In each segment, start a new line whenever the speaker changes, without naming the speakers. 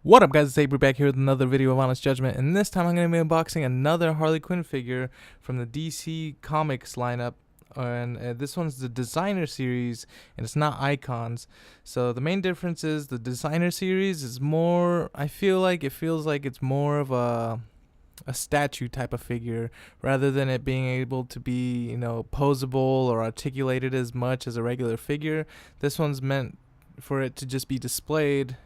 What up, guys? It's Avery back here with another video of Honest Judgment, and this time I'm going to be unboxing another Harley Quinn figure from the DC Comics lineup. And this one's the designer series, and it's not icons. So the main difference is the designer series is more, I feel like it feels like it's more of a statue type of figure rather than it being able to be, posable or articulated as much as a regular figure. This one's meant for it to just be displayed,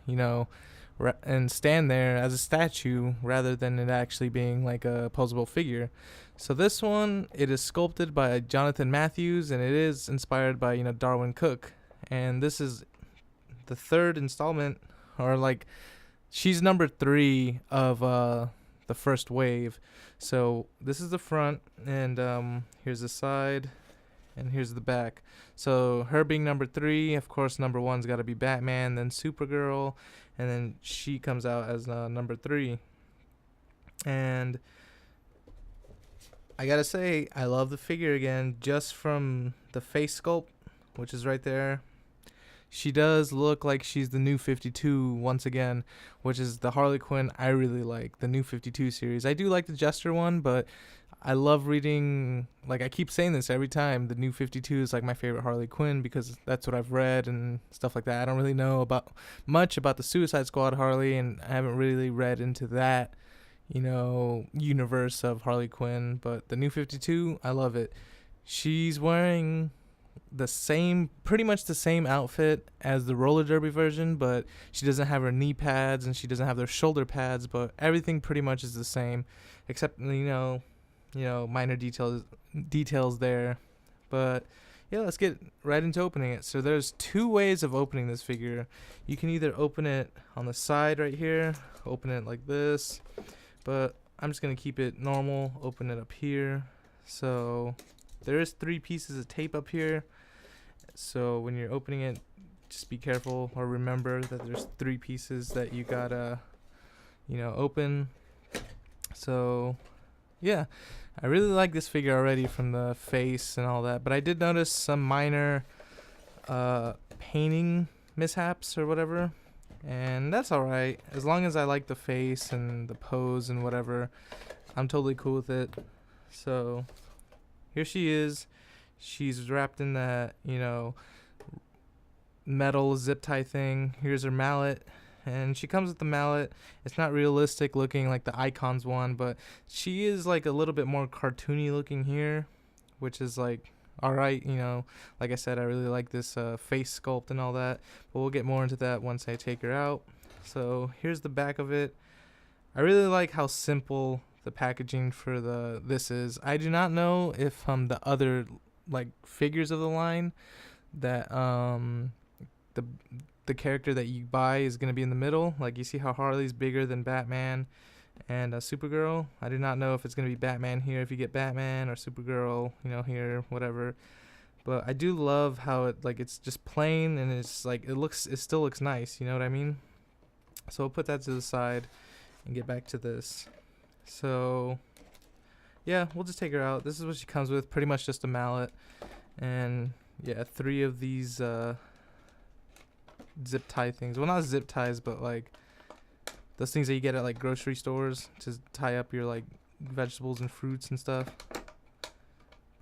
and stand there as a statue rather than it actually being like a posable figure. So this one, it is sculpted by Jonathan Matthews, and it is inspired by Darwyn Cooke. And this is the third installment, or like she's number 3 of the first wave. So this is the front, and here's the side, and here's the back. So her being number 3, of course, number 1's got to be Batman, then Supergirl, and then she comes out as number 3. And I gotta say, I love the figure again, just from the face sculpt, which is right there. She does look like she's the new 52 once again, which is the Harley Quinn I really like, the new 52 series. I do like the Jester one, but I love reading, like I keep saying this every time, the new 52 is like my favorite Harley Quinn because that's what I've read and stuff like that. I don't really know much about the Suicide Squad Harley, and I haven't really read into that, universe of Harley Quinn, but the new 52, I love it. She's wearing pretty much the same outfit as the roller derby version, but she doesn't have her knee pads and she doesn't have their shoulder pads, but everything pretty much is the same, except minor details there. But yeah, let's get right into opening it. So there's 2 ways of opening this figure. You can either open it on the side right here, open it like this, but I'm just gonna keep it normal, open it up here. So there is 3 pieces of tape up here, so when you're opening it, just be careful, or remember that there's 3 pieces that you gotta open. So yeah, I really like this figure already from the face and all that, but I did notice some minor painting mishaps or whatever, and that's alright. As long as I like the face and the pose and whatever, I'm totally cool with it. So here she is. She's wrapped in that, metal zip tie thing. Here's her mallet. And she comes with the mallet. It's not realistic looking like the Icons one, but she is like a little bit more cartoony looking here, which is like alright, like I said, I really like this face sculpt and all that, but we'll get more into that once I take her out. So here's the back of it. I really like how simple the packaging for this is. I do not know if the other like figures of the line that the character that you buy is going to be in the middle. Like you see how Harley's bigger than Batman and Supergirl. I do not know if it's going to be Batman here if you get Batman, or Supergirl, here, whatever. But I do love how it's just plain, and it's like it still looks nice, you know what I mean? So we'll put that to the side and get back to this. So yeah, we'll just take her out. This is what she comes with, pretty much just a mallet, and yeah, 3 of these zip tie things. Well, not zip ties, but like those things that you get at like grocery stores to tie up your like vegetables and fruits and stuff.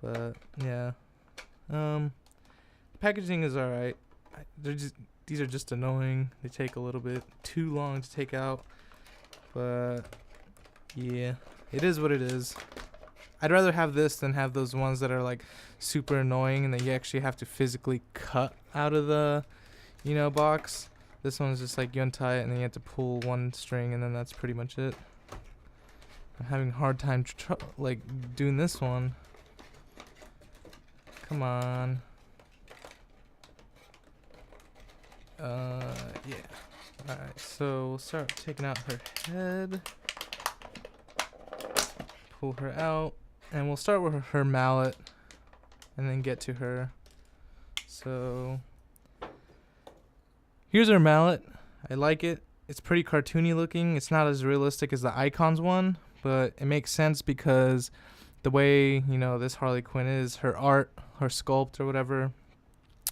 But yeah, the packaging is alright. These are just annoying. They take a little bit too long to take out, but yeah, it is what it is. I'd rather have this than have those ones that are like super annoying and that you actually have to physically cut out of the box. This one's just like you untie it and then you have to pull one string, and then that's pretty much it. I'm having a hard time doing this one. Come on. Yeah. Alright, so we'll start taking out her head. Pull her out, and we'll start with her mallet and then get to her. So here's her mallet. I like it. It's pretty cartoony looking. It's not as realistic as the Icons one, but it makes sense because the way, this Harley Quinn is, her art, her sculpt or whatever,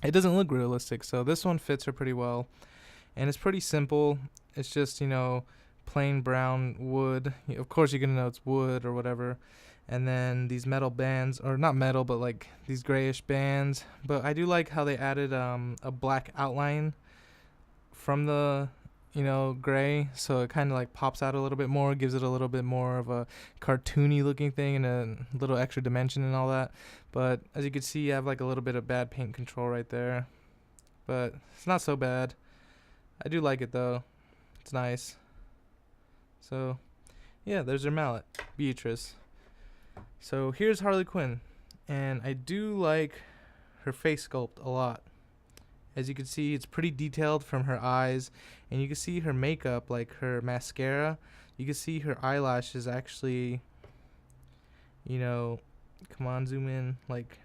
it doesn't look realistic. So this one fits her pretty well, and it's pretty simple. It's just, plain brown wood. Of course, you're going to know it's wood or whatever. And then these metal bands, or not metal, but like these grayish bands. But I do like how they added a black outline from the gray, so it kind of like pops out a little bit more, gives it a little bit more of a cartoony looking thing and a little extra dimension and all that. But as you can see, I have like a little bit of bad paint control right there, but it's not so bad. I do like it though. It's nice. So yeah, there's her Mallet Beatrice. So here's Harley Quinn, and I do like her face sculpt a lot. As you can see, it's pretty detailed from her eyes, and you can see her makeup, like her mascara. You can see her eyelashes actually, come on, zoom in, like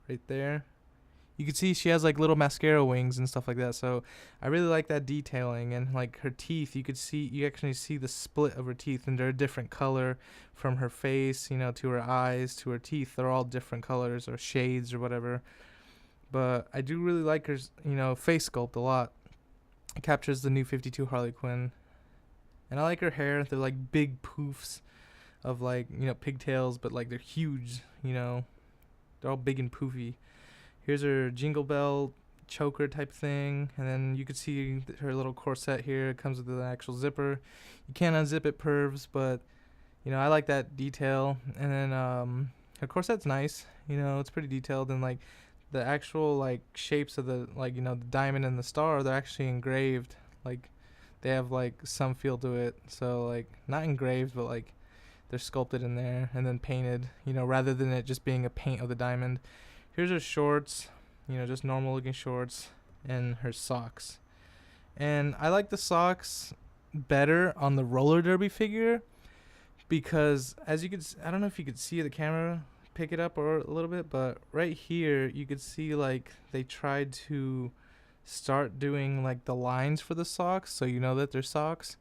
right there. You can see she has like little mascara wings and stuff like that. So I really like that detailing. And like her teeth, you actually see the split of her teeth, and they're a different color from her face, to her eyes, to her teeth. They're all different colors or shades or whatever. But I do really like her, face sculpt a lot. It captures the new 52 Harley Quinn. And I like her hair. They're like big poofs of like, pigtails, but like they're huge, They're all big and poofy. Here's her jingle bell choker type thing. And then you can see her little corset here. It comes with the actual zipper. You can't unzip it, pervs, but, I like that detail. And then her corset's nice. It's pretty detailed, and like the actual like shapes of the the diamond and the star, they're actually engraved. Like they have like some feel to it. So like not engraved, but like they're sculpted in there and then painted, rather than it just being a paint of the diamond. Here's her shorts, just normal looking shorts, and her socks. And I like the socks better on the roller derby figure, because as you can I don't know if you could see the camera pick it up or a little bit, but right here you could see like they tried to start doing like the lines for the socks, so that they're socks,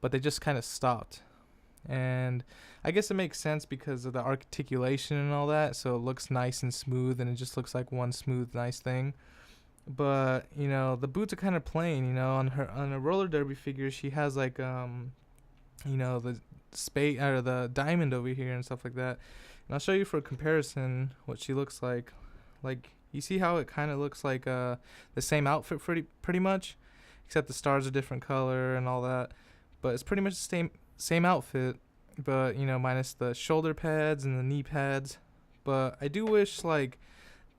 but they just kind of stopped. And I guess it makes sense because of the articulation and all that, so it looks nice and smooth, and it just looks like one smooth nice thing. But the boots are kind of plain. On a roller derby figure, she has like the spade or the diamond over here and stuff like that. And I'll show you for comparison what she looks like. Like, you see how it kind of looks like the same outfit pretty much, except the stars are different color and all that. But it's pretty much the same outfit, but minus the shoulder pads and the knee pads. But I do wish like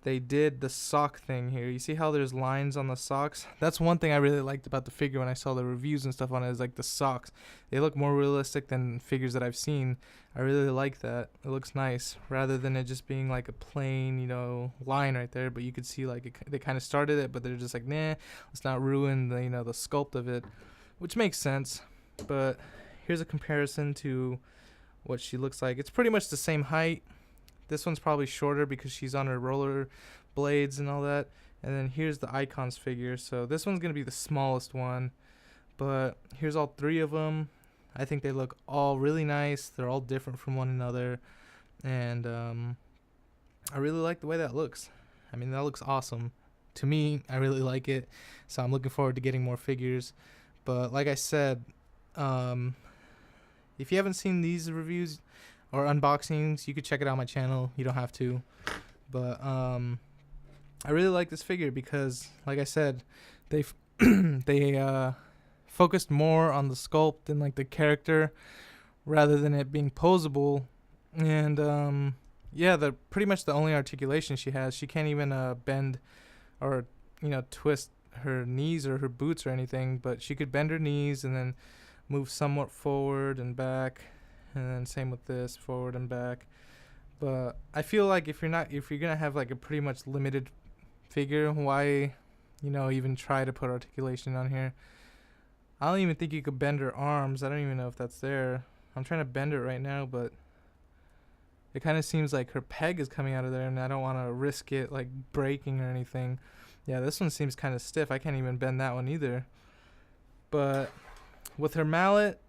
they did the sock thing here. You see how there's lines on the socks? That's one thing I really liked about the figure when I saw the reviews and stuff on it, is like the socks. They look more realistic than figures that I've seen. I really like that. It looks nice, rather than it just being like a plain, line right there. But you could see like they kind of started it, but they're just like, nah, let's not ruin the, the sculpt of it, which makes sense. But here's a comparison to what she looks like. It's pretty much the same height. This one's probably shorter because she's on her roller blades and all that. And then here's the Icons figure. So this one's going to be the smallest one. But here's all three of them. I think they look all really nice. They're all different from one another. And I really like the way that looks. I mean, that looks awesome. To me, I really like it. So I'm looking forward to getting more figures. But like I said, if you haven't seen these reviews or unboxings, you could check it out on my channel. You don't have to. But I really like this figure because, like I said, they focused more on the sculpt and like the character rather than it being posable. And yeah, the pretty much the only articulation she has. She can't even bend or twist her knees or her boots or anything, but she could bend her knees and then move somewhat forward and back, and then same with this, forward and back. But I feel like if you're gonna have like a pretty much limited figure, why even try to put articulation on here? I don't even think you could bend her arms. I don't even know if that's there. I'm trying to bend it right now, but it kind of seems like her peg is coming out of there, and I don't want to risk it like breaking or anything. Yeah, this one seems kind of stiff. I can't even bend that one either. But with her mallet,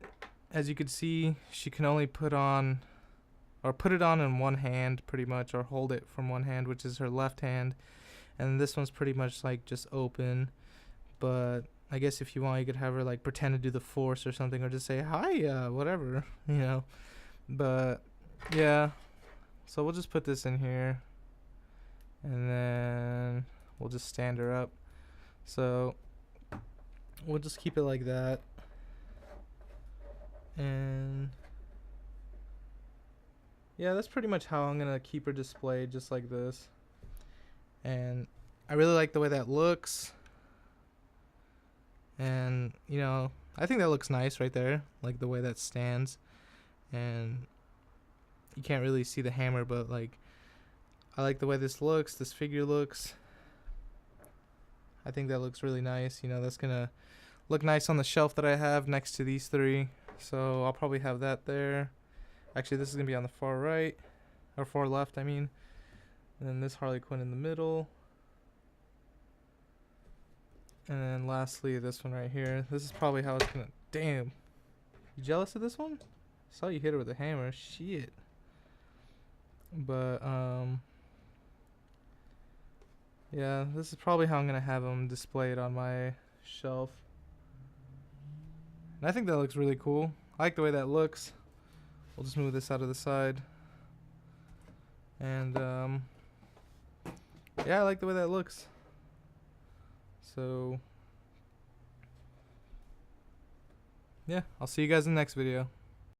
as you can see, she can only put it on in one hand pretty much, or hold it from one hand, which is her left hand. And this one's pretty much like just open. But I guess if you want, you could have her like pretend to do the Force or something, or just say hi, whatever, you know. But yeah, so we'll just put this in here, and then we'll just stand her up. So we'll just keep it like that, and yeah, that's pretty much how I'm gonna keep her displayed, just like this. And I really like the way that looks. And, you know, I think that looks nice right there, like the way that stands. And you can't really see the hammer, but like, I like the way this looks, this figure looks. I think that looks really nice. You know, that's gonna look nice on the shelf that I have next to these three. So I'll probably have that there. Actually, this is gonna be on the far right, or far left, I mean. And then this Harley Quinn in the middle. And then lastly, this one right here. This is probably how it's gonna. Damn. You jealous of this one? Saw you hit her with a hammer. Shit. But yeah, this is probably how I'm gonna have them displayed on my shelf. And I think that looks really cool. I like the way that looks. We'll just move this out of the side. And yeah, I like the way that looks. So yeah, I'll see you guys in the next video.